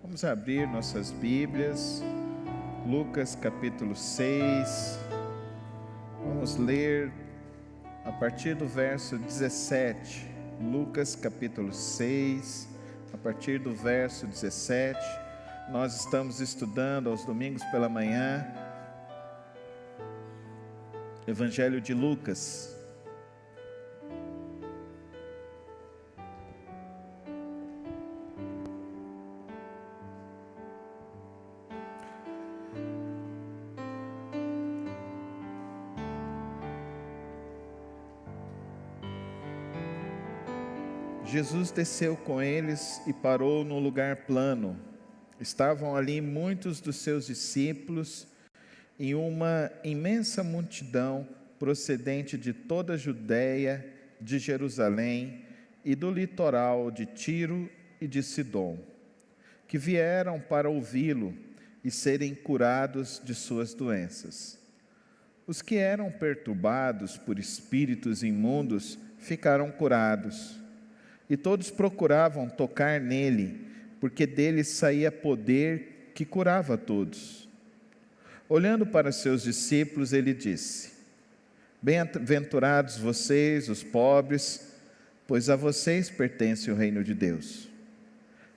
Vamos abrir nossas Bíblias, Lucas capítulo 6, vamos ler a partir do verso 17, Lucas capítulo 6, a partir do verso 17, nós estamos estudando aos domingos pela manhã, Evangelho de Lucas. Jesus desceu com eles e parou num lugar plano. Estavam ali muitos dos seus discípulos e uma imensa multidão procedente de toda a Judéia, de Jerusalém e do litoral de Tiro e de Sidom, que vieram para ouvi-lo e serem curados de suas doenças. Os que eram perturbados por espíritos imundos ficaram curados. E todos procuravam tocar nele, porque dele saía poder que curava a todos. Olhando para seus discípulos, ele disse: Bem-aventurados vocês, os pobres, pois a vocês pertence o reino de Deus.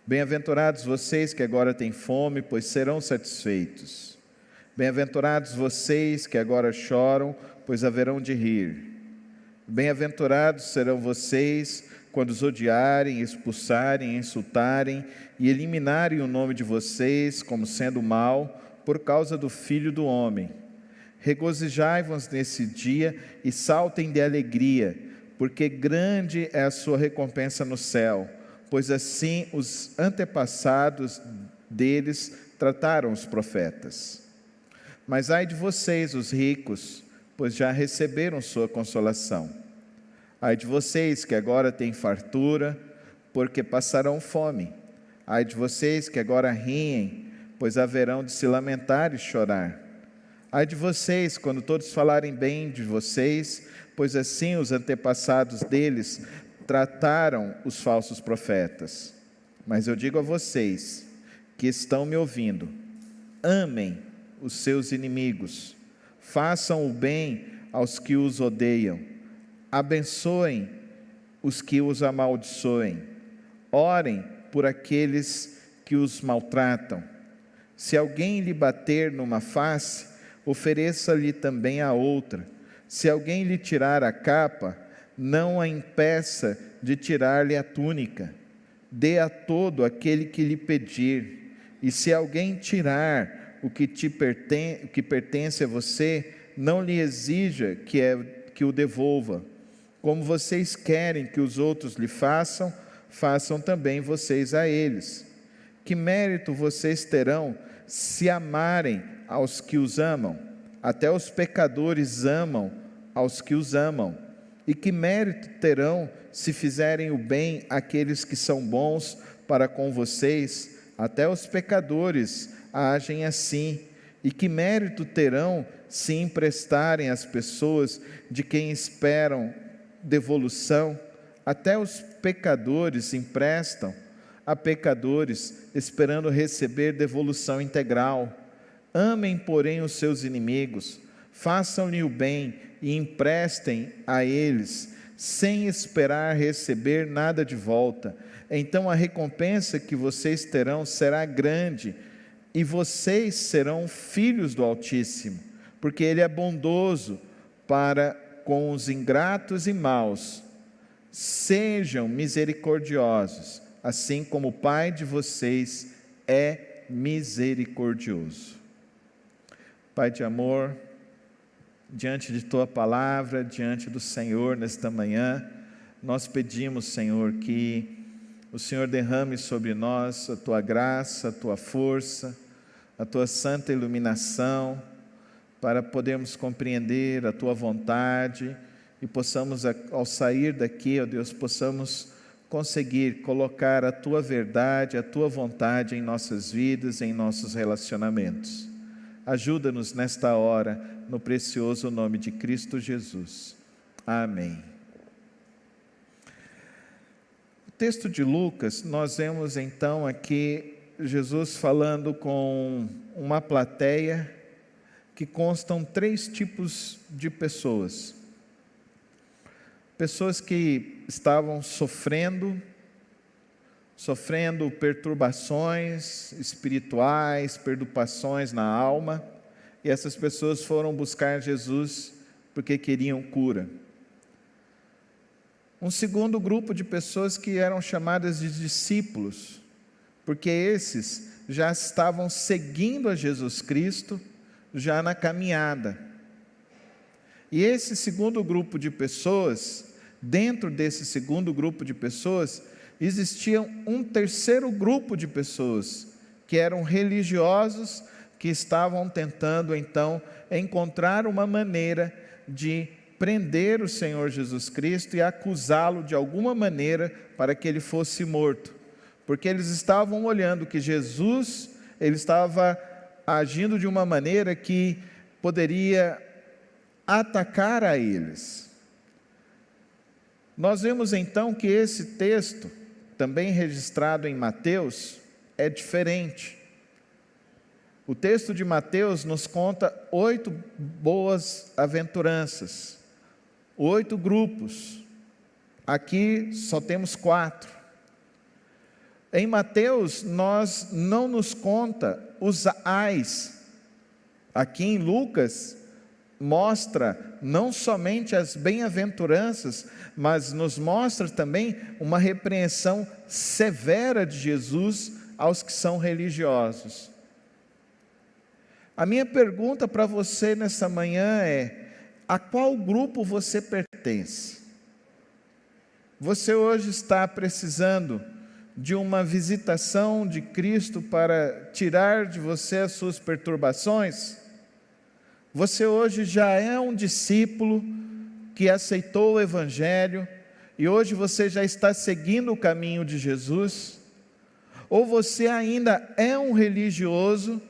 Bem-aventurados vocês que agora têm fome, pois serão satisfeitos. Bem-aventurados vocês que agora choram, pois haverão de rir. Bem-aventurados serão vocês quando os odiarem, expulsarem, insultarem e eliminarem o nome de vocês como sendo mal por causa do Filho do Homem. Regozijai-vos nesse dia e saltem de alegria, porque grande é a sua recompensa no céu, pois assim os antepassados deles trataram os profetas. Mas ai de vocês, os ricos, pois já receberam sua consolação. Ai de vocês que agora têm fartura, porque passarão fome. Ai de vocês que agora riem, pois haverão de se lamentar e chorar. Ai de vocês quando todos falarem bem de vocês, pois assim os antepassados deles trataram os falsos profetas. Mas eu digo a vocês que estão me ouvindo: amem os seus inimigos, façam o bem aos que os odeiam, abençoem os que os amaldiçoem, orem por aqueles que os maltratam. Se alguém lhe bater numa face, ofereça-lhe também a outra. Se alguém lhe tirar a capa, não a impeça de tirar-lhe a túnica. Dê a todo aquele que lhe pedir. E se alguém tirar o que pertence a você, não lhe exija que o devolva. Como vocês querem que os outros lhe façam, façam também vocês a eles. Que mérito vocês terão se amarem aos que os amam? Até os pecadores amam aos que os amam. E que mérito terão se fizerem o bem àqueles que são bons para com vocês? Até os pecadores agem assim. E que mérito terão se emprestarem às pessoas de quem esperam devolução? Até os pecadores emprestam a pecadores, esperando receber devolução integral. Amem, porém, os seus inimigos, façam-lhe o bem e emprestem a eles, sem esperar receber nada de volta. Então a recompensa que vocês terão será grande, e vocês serão filhos do Altíssimo, porque Ele é bondoso para com os ingratos e maus. Sejam misericordiosos, assim como o Pai de vocês é misericordioso. Pai de amor, diante de Tua palavra, diante do Senhor nesta manhã, nós pedimos, Senhor, que o Senhor derrame sobre nós a Tua graça, a Tua força, a Tua santa iluminação, para podermos compreender a Tua vontade e possamos, ao sair daqui, ó Deus, possamos conseguir colocar a Tua verdade, a Tua vontade em nossas vidas, em nossos relacionamentos. Ajuda-nos nesta hora, no precioso nome de Cristo Jesus. Amém. O texto de Lucas, nós vemos então aqui Jesus falando com uma plateia que constam 3 tipos de pessoas. Pessoas que estavam sofrendo perturbações espirituais, perturbações na alma, e essas pessoas foram buscar Jesus porque queriam cura. Um segundo grupo de pessoas que eram chamadas de discípulos, porque esses já estavam seguindo a Jesus Cristo, já na caminhada. E esse segundo grupo de pessoas, dentro desse segundo grupo de pessoas, existia um terceiro grupo de pessoas, que eram religiosos, que estavam tentando então encontrar uma maneira de prender o Senhor Jesus Cristo e acusá-lo de alguma maneira para que ele fosse morto, porque eles estavam olhando que Jesus, ele estava agindo de uma maneira que poderia atacar a eles. Nós vemos então que esse texto, também registrado em Mateus, é diferente. O texto de Mateus nos conta 8 boas aventuranças, 8 grupos. Aqui só temos 4. Em Mateus não nos conta os ais. Aqui em Lucas mostra não somente as bem-aventuranças, mas nos mostra também uma repreensão severa de Jesus aos que são religiosos. A minha pergunta para você nessa manhã é: a qual grupo você pertence? Você hoje está precisando de uma visitação de Cristo para tirar de você as suas perturbações? Você hoje já é um discípulo que aceitou o Evangelho e hoje você já está seguindo o caminho de Jesus? Ou você ainda é um religioso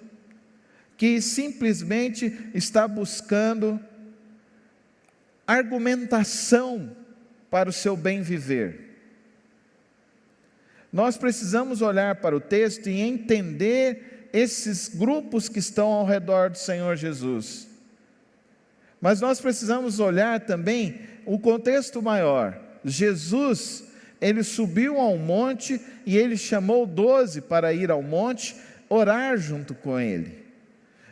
que simplesmente está buscando argumentação para o seu bem viver? Nós precisamos olhar para o texto e entender esses grupos que estão ao redor do Senhor Jesus. Mas nós precisamos olhar também o contexto maior. Jesus, ele subiu ao monte e ele chamou 12 para ir ao monte orar junto com ele.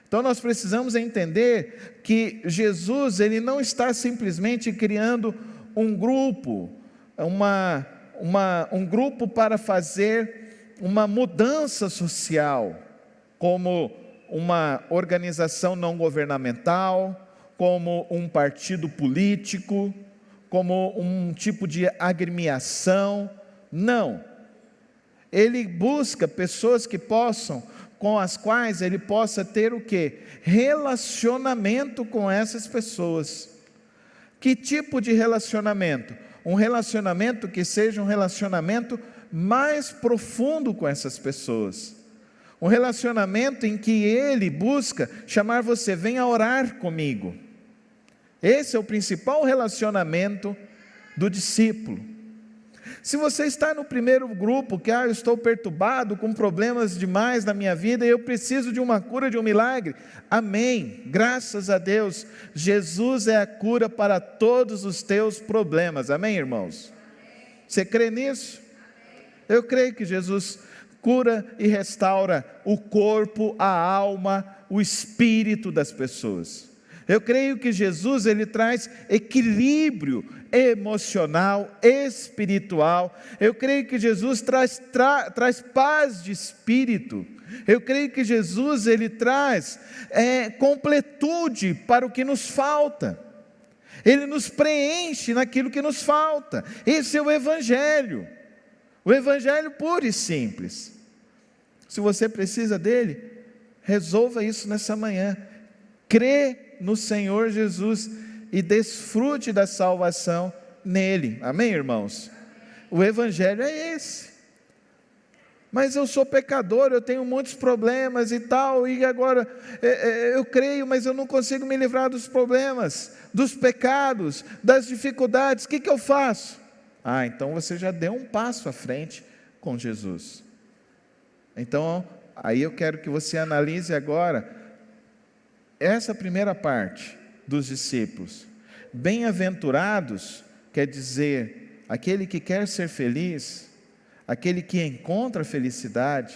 Então nós precisamos entender que Jesus, ele não está simplesmente criando um grupo, um grupo para fazer uma mudança social, como uma organização não governamental, como um partido político, como um tipo de agremiação. Não. Ele busca pessoas que possam, com as quais ele possa ter o quê? Relacionamento com essas pessoas. Que tipo de relacionamento? Um relacionamento que seja um relacionamento mais profundo com essas pessoas. Um relacionamento em que ele busca chamar você: venha orar comigo. Esse é o principal relacionamento do discípulo. Se você está no primeiro grupo, que eu estou perturbado com problemas demais na minha vida e eu preciso de uma cura, de um milagre, amém, graças a Deus, Jesus é a cura para todos os teus problemas, amém, irmãos? Você crê nisso? Eu creio que Jesus cura e restaura o corpo, a alma, o espírito das pessoas. Eu creio que Jesus, ele traz equilíbrio emocional, espiritual. Eu creio que Jesus traz paz de espírito. Eu creio que Jesus, ele traz completude para o que nos falta. Ele nos preenche naquilo que nos falta. Esse é o Evangelho. O Evangelho puro e simples. Se você precisa dele, resolva isso nessa manhã. Crê no Senhor Jesus e desfrute da salvação nele, amém, irmãos? O Evangelho é esse. Mas eu sou pecador, eu tenho muitos problemas e tal, e agora eu creio, mas eu não consigo me livrar dos problemas, dos pecados, das dificuldades. O que eu faço? Então você já deu um passo à frente com Jesus. Então, aí eu quero que você analise agora essa primeira parte dos discípulos. Bem-aventurados quer dizer aquele que quer ser feliz, aquele que encontra felicidade.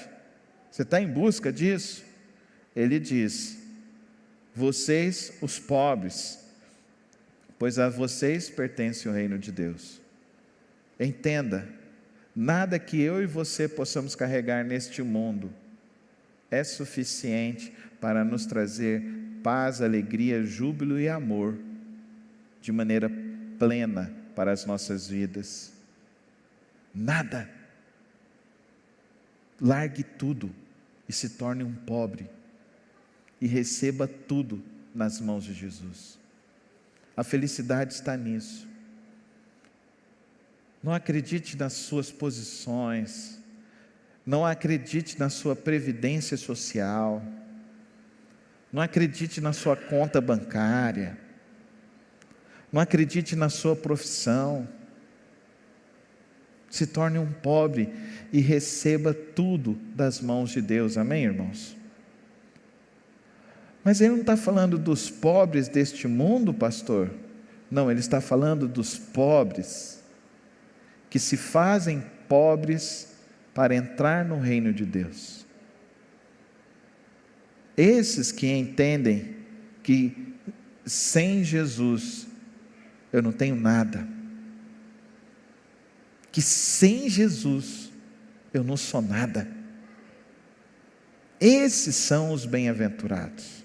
Você está em busca disso? Ele diz: vocês, os pobres, pois a vocês pertence o reino de Deus. Entenda, nada que eu e você possamos carregar neste mundo é suficiente para nos trazer paz, alegria, júbilo e amor de maneira plena para as nossas vidas. Nada. Largue tudo e se torne um pobre e receba tudo nas mãos de Jesus. A felicidade está nisso. Não acredite nas suas posições, não acredite na sua previdência social, não acredite na sua conta bancária, não acredite na sua profissão. Se torne um pobre e receba tudo das mãos de Deus, amém, irmãos? Mas ele não está falando dos pobres deste mundo, pastor? Não, ele está falando dos pobres que se fazem pobres para entrar no reino de Deus. Esses que entendem que sem Jesus eu não tenho nada, que sem Jesus eu não sou nada. Esses são os bem-aventurados.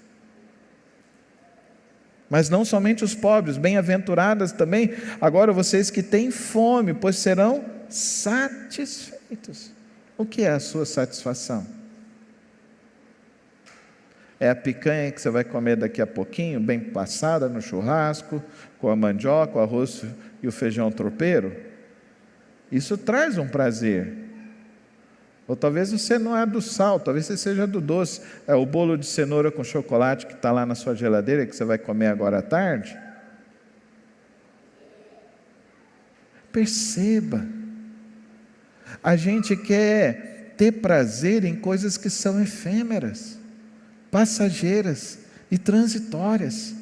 Mas não somente os pobres, bem-aventuradas também, agora vocês que têm fome, pois serão satisfeitos. O que é a sua satisfação? É a picanha que você vai comer daqui a pouquinho, bem passada no churrasco, com a mandioca, o arroz e o feijão tropeiro? Isso traz um prazer. Ou talvez você não é do sal, talvez você seja do doce. É o bolo de cenoura com chocolate que está lá na sua geladeira, que você vai comer agora à tarde. Perceba, a gente quer ter prazer em coisas que são efêmeras, passageiras e transitórias.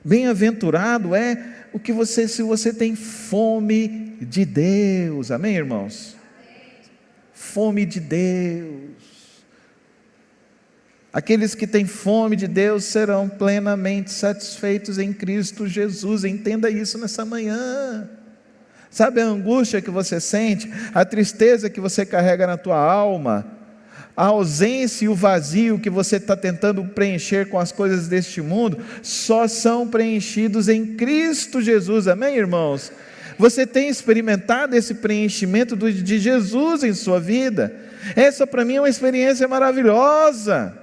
Bem-aventurado é o que você, se você tem fome de Deus, amém, irmãos? Fome de Deus. Aqueles que têm fome de Deus serão plenamente satisfeitos em Cristo Jesus. Entenda isso nessa manhã. Sabe a angústia que você sente, a tristeza que você carrega na tua alma, a ausência e o vazio que você está tentando preencher com as coisas deste mundo, só são preenchidos em Cristo Jesus, amém, irmãos? Você tem experimentado esse preenchimento de Jesus em sua vida? Essa para mim é uma experiência maravilhosa.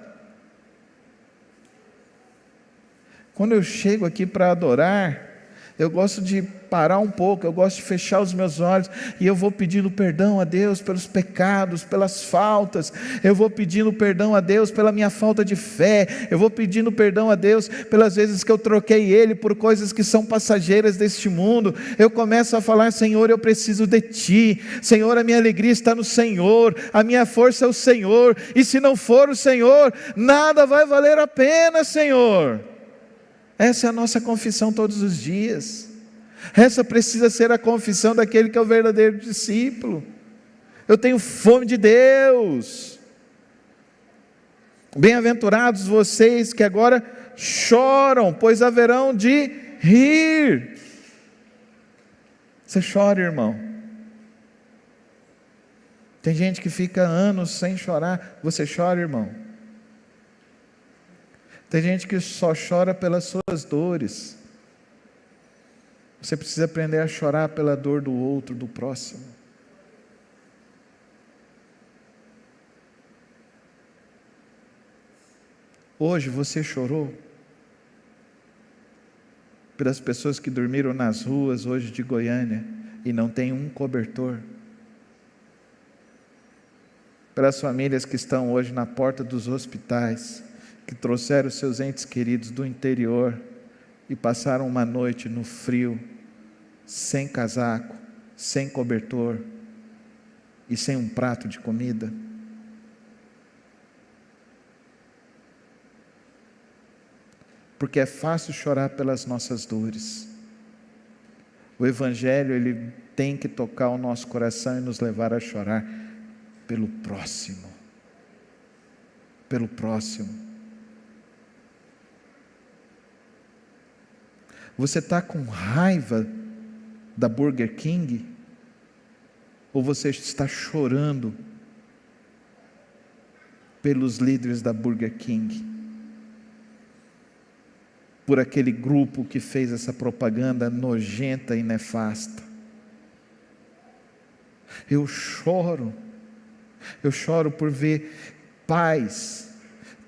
Quando eu chego aqui para adorar, eu gosto de parar um pouco, eu gosto de fechar os meus olhos, e eu vou pedindo perdão a Deus pelos pecados, pelas faltas, eu vou pedindo perdão a Deus pela minha falta de fé, eu vou pedindo perdão a Deus pelas vezes que eu troquei Ele por coisas que são passageiras deste mundo. Eu começo a falar: Senhor, eu preciso de Ti, Senhor, a minha alegria está no Senhor, a minha força é o Senhor, e se não for o Senhor, nada vai valer a pena, Senhor. Essa é a nossa confissão todos os dias. Essa precisa ser a confissão daquele que é o verdadeiro discípulo. Eu tenho fome de Deus. Bem-aventurados vocês que agora choram, pois haverão de rir. Você chora, irmão? Tem gente que fica anos sem chorar. Você chora, irmão? Tem gente que só chora pelas suas dores. Você precisa aprender a chorar pela dor do outro, do próximo. Hoje você chorou pelas pessoas que dormiram nas ruas hoje de Goiânia e não tem um cobertor. Pelas famílias que estão hoje na porta dos hospitais, que trouxeram seus entes queridos do interior e passaram uma noite no frio, sem casaco, sem cobertor, e sem um prato de comida? Porque é fácil chorar pelas nossas dores. O Evangelho, ele tem que tocar o nosso coração e nos levar a chorar pelo próximo. Pelo próximo. Você está com raiva da Burger King? Ou você está chorando pelos líderes da Burger King? Por aquele grupo que fez essa propaganda nojenta e nefasta? Eu choro por ver pais,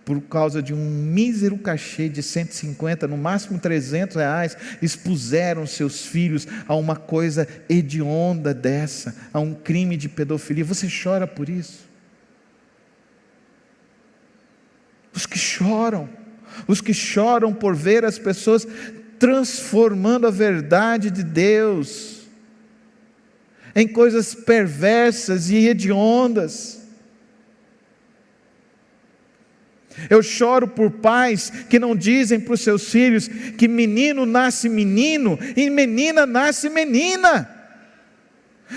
por causa de um mísero cachê de 150, no máximo 300 reais, expuseram seus filhos a uma coisa hedionda dessa, a um crime de pedofilia. Você chora por isso? Os que choram por ver as pessoas transformando a verdade de Deus em coisas perversas e hediondas. Eu choro por pais que não dizem para os seus filhos que menino nasce menino e menina nasce menina.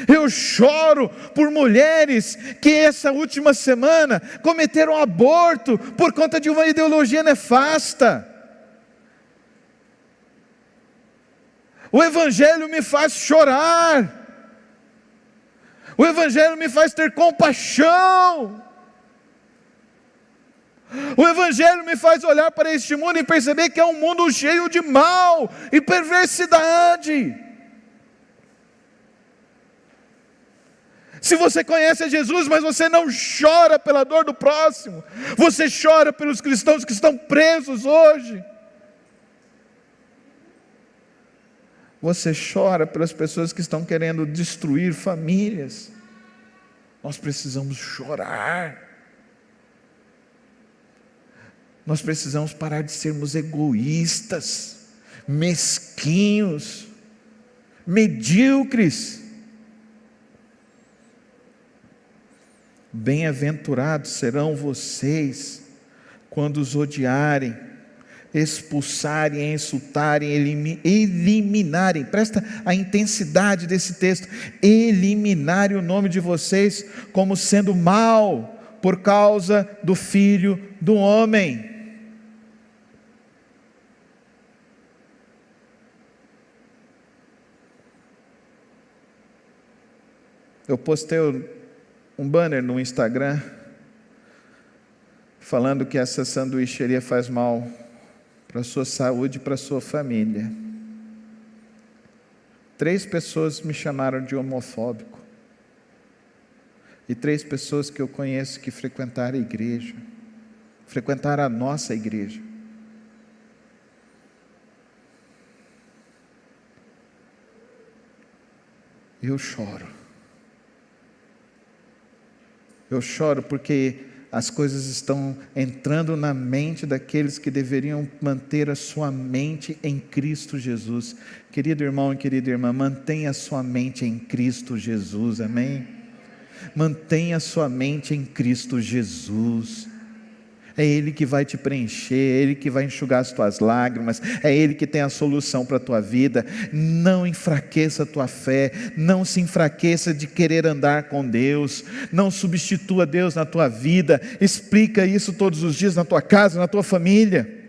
Eu choro por mulheres que essa última semana cometeram aborto por conta de uma ideologia nefasta. O Evangelho me faz chorar. O Evangelho me faz ter compaixão. O Evangelho me faz olhar para este mundo e perceber que é um mundo cheio de mal e perversidade. Se você conhece a Jesus, mas você não chora pela dor do próximo, você chora pelos cristãos que estão presos hoje, você chora pelas pessoas que estão querendo destruir famílias, nós precisamos chorar. Nós precisamos parar de sermos egoístas, mesquinhos, medíocres. Bem-aventurados serão vocês quando os odiarem, expulsarem, insultarem, eliminarem. Presta a intensidade desse texto. Eliminarem o nome de vocês como sendo mal por causa do Filho do Homem. Eu postei um banner no Instagram falando que essa sanduicheria faz mal para a sua saúde e para a sua família. 3 pessoas me chamaram de homofóbico. E 3 pessoas que eu conheço que frequentaram a igreja, frequentaram a nossa igreja. Eu choro. Eu choro porque as coisas estão entrando na mente daqueles que deveriam manter a sua mente em Cristo Jesus. Querido irmão e querida irmã, mantenha a sua mente em Cristo Jesus, amém? Mantenha a sua mente em Cristo Jesus. É Ele que vai te preencher, é Ele que vai enxugar as tuas lágrimas, é Ele que tem a solução para a tua vida. Não enfraqueça a tua fé, não se enfraqueça de querer andar com Deus, não substitua Deus na tua vida, explica isso todos os dias na tua casa, na tua família.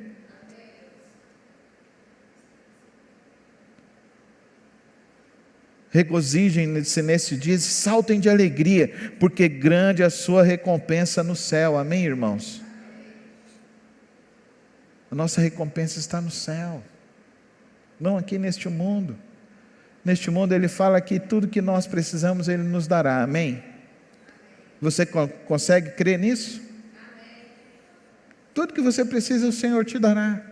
Regozijem-se nesse dia e saltem de alegria, porque grande é a sua recompensa no céu, amém, irmãos? A nossa recompensa está no céu, não aqui neste mundo. Neste mundo Ele fala que tudo que nós precisamos Ele nos dará, amém? Você consegue crer nisso? Tudo que você precisa o Senhor te dará.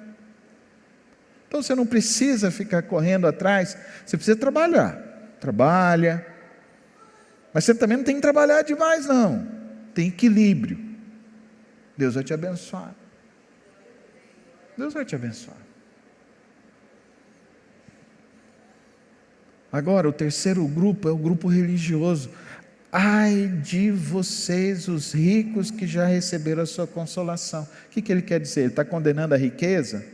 Então você não precisa ficar correndo atrás, você precisa trabalha, mas você também não tem que trabalhar demais não, tem equilíbrio. Deus vai te abençoar. Deus vai te abençoar. Agora, o terceiro grupo é o grupo religioso. Ai de vocês, os ricos que já receberam a sua consolação. O que ele quer dizer? Ele está condenando a riqueza?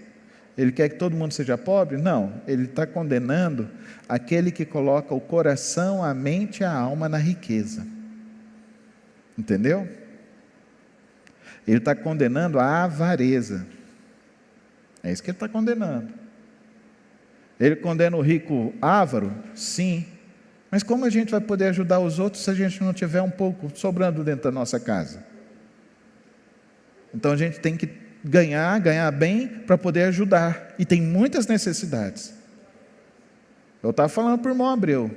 Ele quer que todo mundo seja pobre? Não, ele está condenando aquele que coloca o coração, a mente e a alma na riqueza. Entendeu? Ele está condenando a avareza. É isso que ele está condenando. Ele condena o rico avaro? Sim. Mas como a gente vai poder ajudar os outros se a gente não tiver um pouco sobrando dentro da nossa casa? Então a gente tem que ganhar bem para poder ajudar. E tem muitas necessidades. Eu estava falando para o irmão Abreu.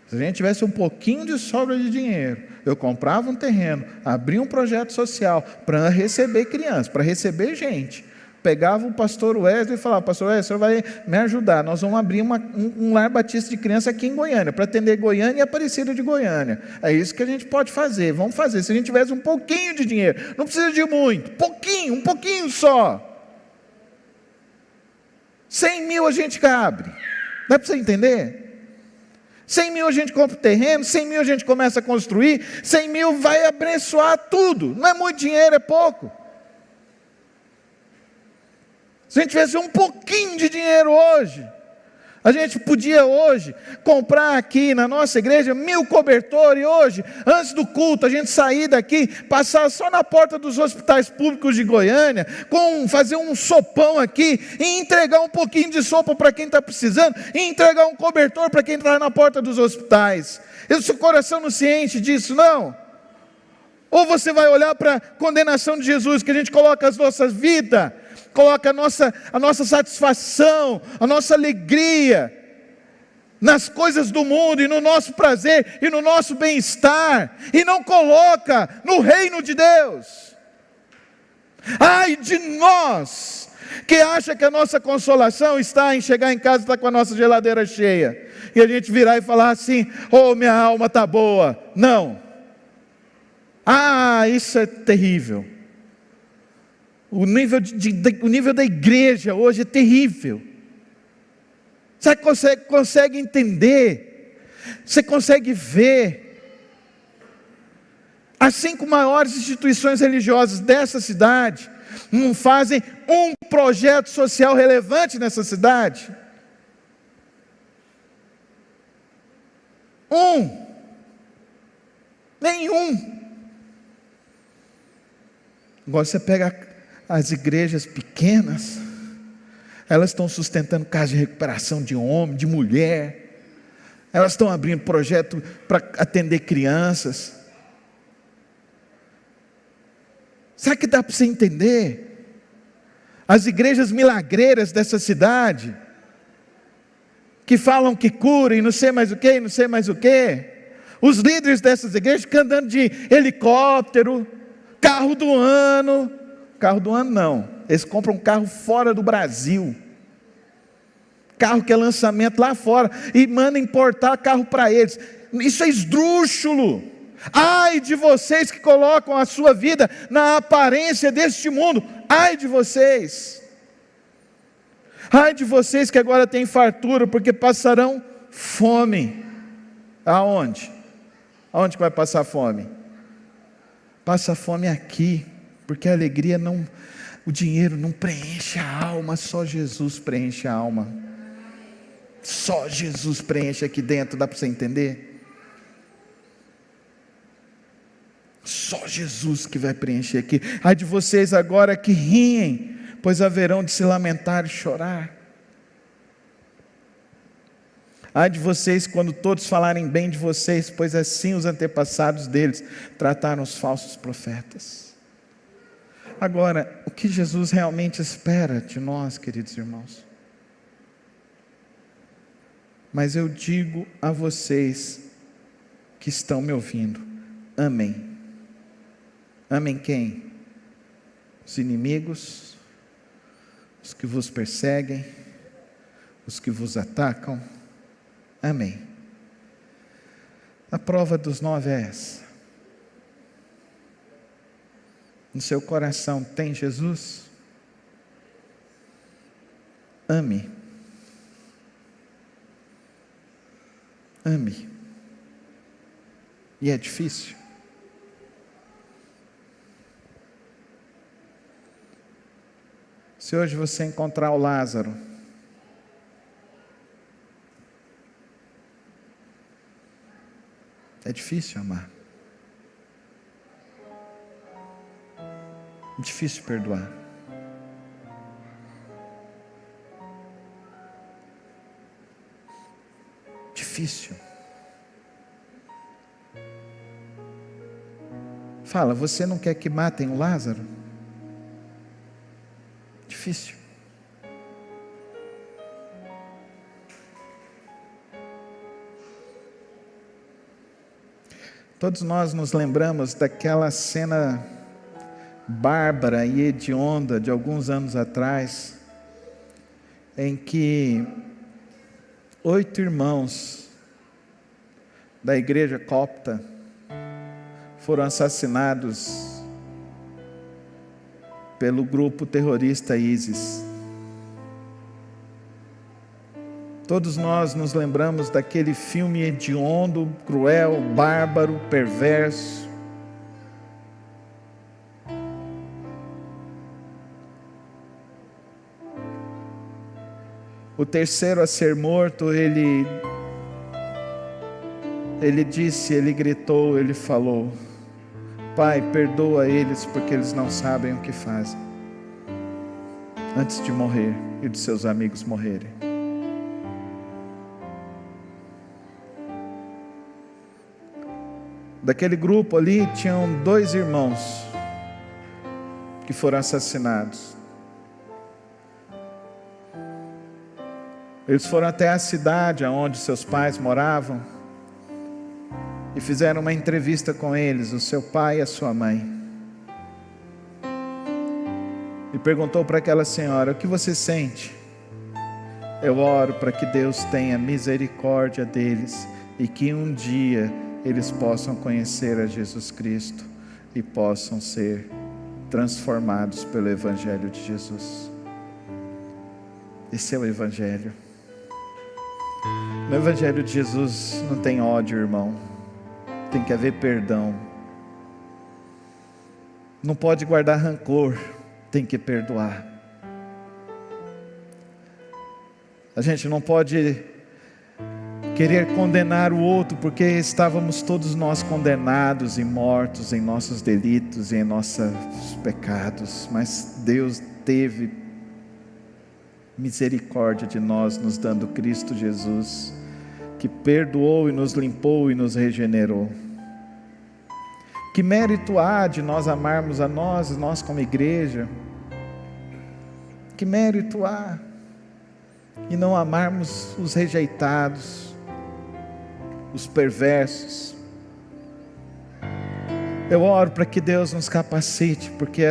Se a gente tivesse um pouquinho de sobra de dinheiro, eu comprava um terreno, abria um projeto social para receber crianças, para receber gente. Pegava o pastor Wesley e falava: pastor Wesley, o senhor vai me ajudar, nós vamos abrir um lar batista de criança aqui em Goiânia, para atender Goiânia e Aparecida de Goiânia. É isso que a gente pode fazer, vamos fazer. Se a gente tivesse um pouquinho de dinheiro, não precisa de muito, um pouquinho só. 100 mil a gente abre. Dá para você entender? 100 mil a gente compra o terreno, 100 mil a gente começa a construir, 100 mil vai abençoar tudo. Não é muito dinheiro, é pouco. Se a gente tivesse um pouquinho de dinheiro hoje, a gente podia hoje comprar aqui na nossa igreja 1000 cobertores. E hoje, antes do culto, a gente sair daqui, passar só na porta dos hospitais públicos de Goiânia, fazer um sopão aqui e entregar um pouquinho de sopa para quem está precisando, e entregar um cobertor para quem está na porta dos hospitais. E o seu coração não se enche disso, não? Ou você vai olhar para a condenação de Jesus, que a gente coloca as nossas vidas, coloca a nossa satisfação, a nossa alegria nas coisas do mundo e no nosso prazer e no nosso bem-estar, e não coloca no reino de Deus. Ai de nós que acha que a nossa consolação está em chegar em casa e estar com a nossa geladeira cheia, e a gente virar e falar assim: oh, minha alma está boa. Não. Isso é terrível. O nível da igreja hoje é terrível. Você consegue entender? Você consegue ver? As 5 maiores instituições religiosas dessa cidade não fazem um projeto social relevante nessa cidade. Nenhum. Agora você pega as igrejas pequenas, elas estão sustentando casa de recuperação de homem, de mulher, elas estão abrindo projeto para atender crianças. Será que dá para você entender? As igrejas milagreiras dessa cidade, que falam que curam e não sei mais o que, os líderes dessas igrejas ficam andando de helicóptero, carro do ano não, eles compram um carro fora do Brasil, carro que é lançamento lá fora, e mandam importar carro para eles. Isso é esdrúxulo. Ai de vocês que colocam a sua vida na aparência deste mundo. Ai de vocês. Ai de vocês que agora têm fartura, porque passarão fome. Aonde? Aonde que vai passar fome? Passa fome aqui, porque a alegria não, o dinheiro não preenche a alma, só Jesus preenche a alma. Só Jesus preenche aqui dentro, dá para você entender? Só Jesus que vai preencher aqui. Ai de vocês agora que riem, pois haverão de se lamentar e chorar. Ai de vocês quando todos falarem bem de vocês, pois assim os antepassados deles trataram os falsos profetas. Agora, o que Jesus realmente espera de nós, queridos irmãos? Mas eu digo a vocês que estão me ouvindo: amem. Amem quem? Os inimigos, os que vos perseguem, os que vos atacam. Amém. A prova dos 9 é essa. No seu coração tem Jesus? Ame. Ame. E é difícil. Se hoje você encontrar o Lázaro, é difícil amar. É difícil perdoar. Difícil. Fala, você não quer que matem o Lázaro? Difícil. Todos nós nos lembramos daquela cena bárbara e hedionda de alguns anos atrás, em que 8 irmãos da igreja copta foram assassinados pelo grupo terrorista ISIS. Todos nós nos lembramos daquele filme hediondo, cruel, bárbaro, perverso. O terceiro a ser morto, ele disse, ele gritou, ele falou: Pai, perdoa eles porque eles não sabem o que fazem. Antes de morrer e de seus amigos morrerem. Daquele grupo ali tinham 2 irmãos que foram assassinados. Eles foram até a cidade onde seus pais moravam e fizeram uma entrevista com eles, o seu pai e a sua mãe. E perguntou para aquela senhora: o que você sente? Eu oro para que Deus tenha misericórdia deles e que um dia eles possam conhecer a Jesus Cristo e possam ser transformados pelo Evangelho de Jesus. Esse é o Evangelho. No Evangelho de Jesus não tem ódio, irmão. Tem que haver perdão. Não pode guardar rancor, tem que perdoar. A gente não pode querer condenar o outro, porque estávamos todos nós condenados e mortos em nossos delitos e em nossos pecados, mas Deus teve misericórdia de nós, nos dando Cristo Jesus, que perdoou e nos limpou e nos regenerou. Que mérito há de nós amarmos a nós como igreja? Que mérito há e não amarmos os rejeitados, os perversos? Eu oro para que Deus nos capacite, porque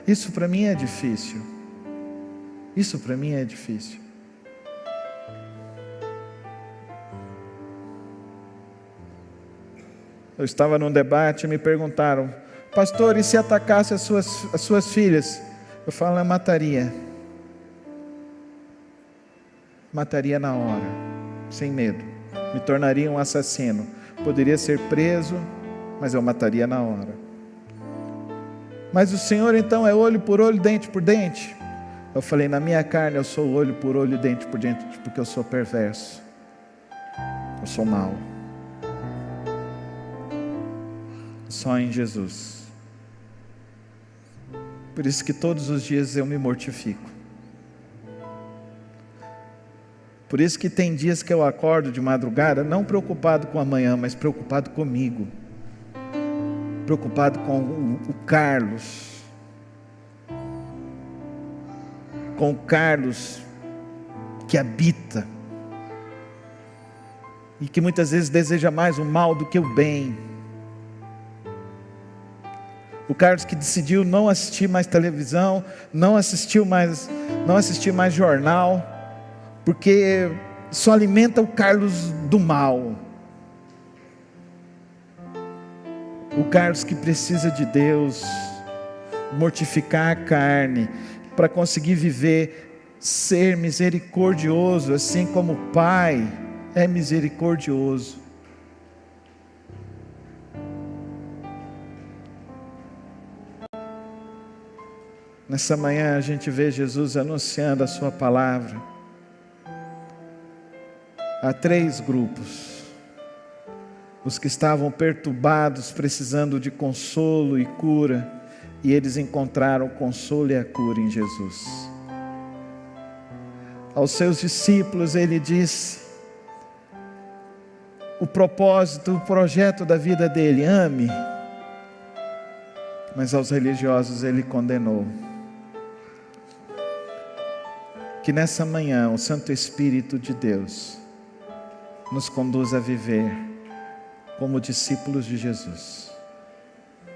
isso para mim é difícil. Isso para mim é difícil. Eu estava num debate e me perguntaram: pastor, e se atacasse as suas filhas? Eu falo: eu mataria. Mataria na hora, sem medo. Me tornaria um assassino. Poderia ser preso, mas eu mataria na hora. Mas o Senhor então é olho por olho, dente por dente? Eu falei: na minha carne eu sou olho por olho, dente por dente, porque eu sou perverso. Eu sou mau. Só em Jesus. Por isso que todos os dias eu me mortifico. Por isso que tem dias que eu acordo de madrugada, não preocupado com amanhã, mas preocupado comigo. Preocupado com o Carlos. Com o Carlos que habita. E que muitas vezes deseja mais o mal do que o bem. O Carlos que decidiu não assistir mais televisão, não assistir mais jornal, porque só alimenta o Carlos do mal. O Carlos que precisa de Deus, mortificar a carne, para conseguir viver, ser misericordioso, assim como o Pai é misericordioso. Nessa manhã a gente vê Jesus anunciando a sua palavra a 3 grupos. Os que estavam perturbados, precisando de consolo e cura, e eles encontraram o consolo e a cura em Jesus. Aos seus discípulos ele disse o propósito, o projeto da vida dele: ame. Mas aos religiosos ele condenou. Que nessa manhã o Santo Espírito de Deus nos conduza a viver como discípulos de Jesus,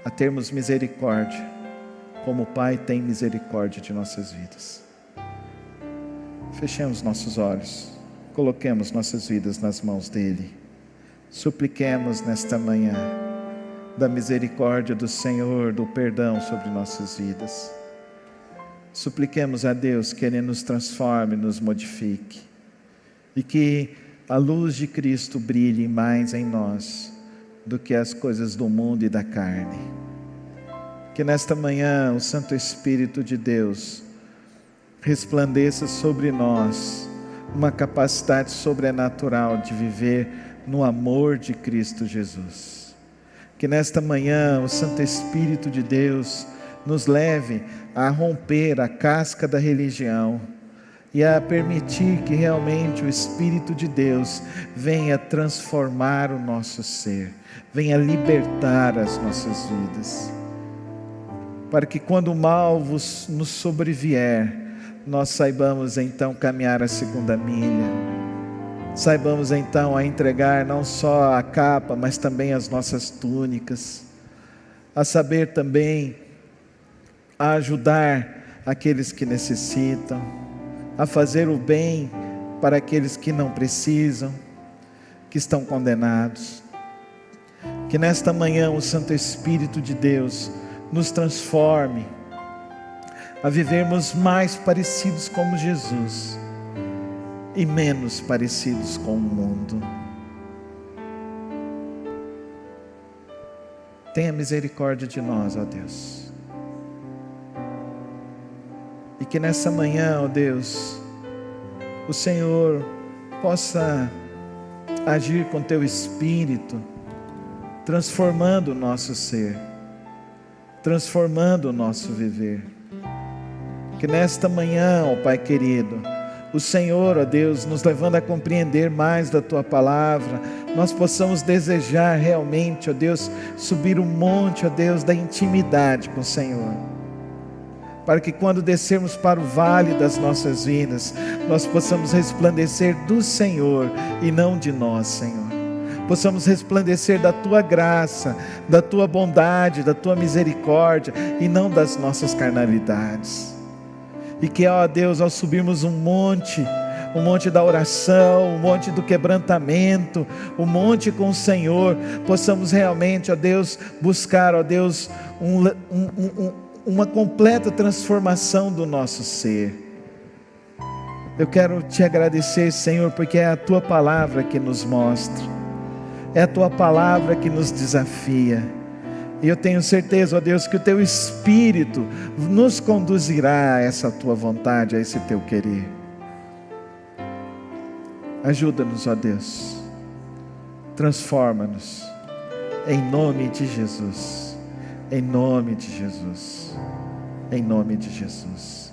a termos misericórdia, como o Pai tem misericórdia de nossas vidas. Fechemos nossos olhos, coloquemos nossas vidas nas mãos dele, supliquemos nesta manhã da misericórdia do Senhor, do perdão sobre nossas vidas. Supliquemos a Deus que Ele nos transforme, nos modifique, e que a luz de Cristo brilhe mais em nós do que as coisas do mundo e da carne. Que nesta manhã o Santo Espírito de Deus resplandeça sobre nós uma capacidade sobrenatural de viver no amor de Cristo Jesus. Que nesta manhã o Santo Espírito de Deus nos leve a romper a casca da religião e a permitir que realmente o Espírito de Deus venha transformar o nosso ser, venha libertar as nossas vidas, para que quando o mal nos sobrevier, nós saibamos então caminhar a segunda milha, saibamos então a entregar não só a capa, mas também as nossas túnicas, a saber também a ajudar aqueles que necessitam, a fazer o bem para aqueles que não precisam, que estão condenados. Que nesta manhã o Santo Espírito de Deus nos transforme a vivermos mais parecidos com Jesus e menos parecidos com o mundo. Tenha misericórdia de nós, ó Deus. E que nessa manhã, ó Deus, o Senhor possa agir com Teu Espírito, transformando o nosso ser, transformando o nosso viver. Que nesta manhã, ó Pai querido, o Senhor, ó Deus, nos levando a compreender mais da Tua palavra, nós possamos desejar realmente, ó Deus, subir o monte, ó Deus, da intimidade com o Senhor, para que quando descermos para o vale das nossas vidas, nós possamos resplandecer do Senhor e não de nós, Senhor. Possamos resplandecer da Tua graça, da Tua bondade, da Tua misericórdia e não das nossas carnalidades. E que, ó Deus, ao subirmos um monte da oração, um monte do quebrantamento, um monte com o Senhor, possamos realmente, ó Deus, buscar, ó Deus, uma completa transformação do nosso ser. Eu quero Te agradecer, Senhor, porque é a Tua palavra que nos mostra, é a Tua palavra que nos desafia, e eu tenho certeza, ó Deus, que o Teu Espírito nos conduzirá a essa Tua vontade, a esse Teu querer. Ajuda-nos, ó Deus, transforma-nos, em nome de Jesus, em nome de Jesus, em nome de Jesus.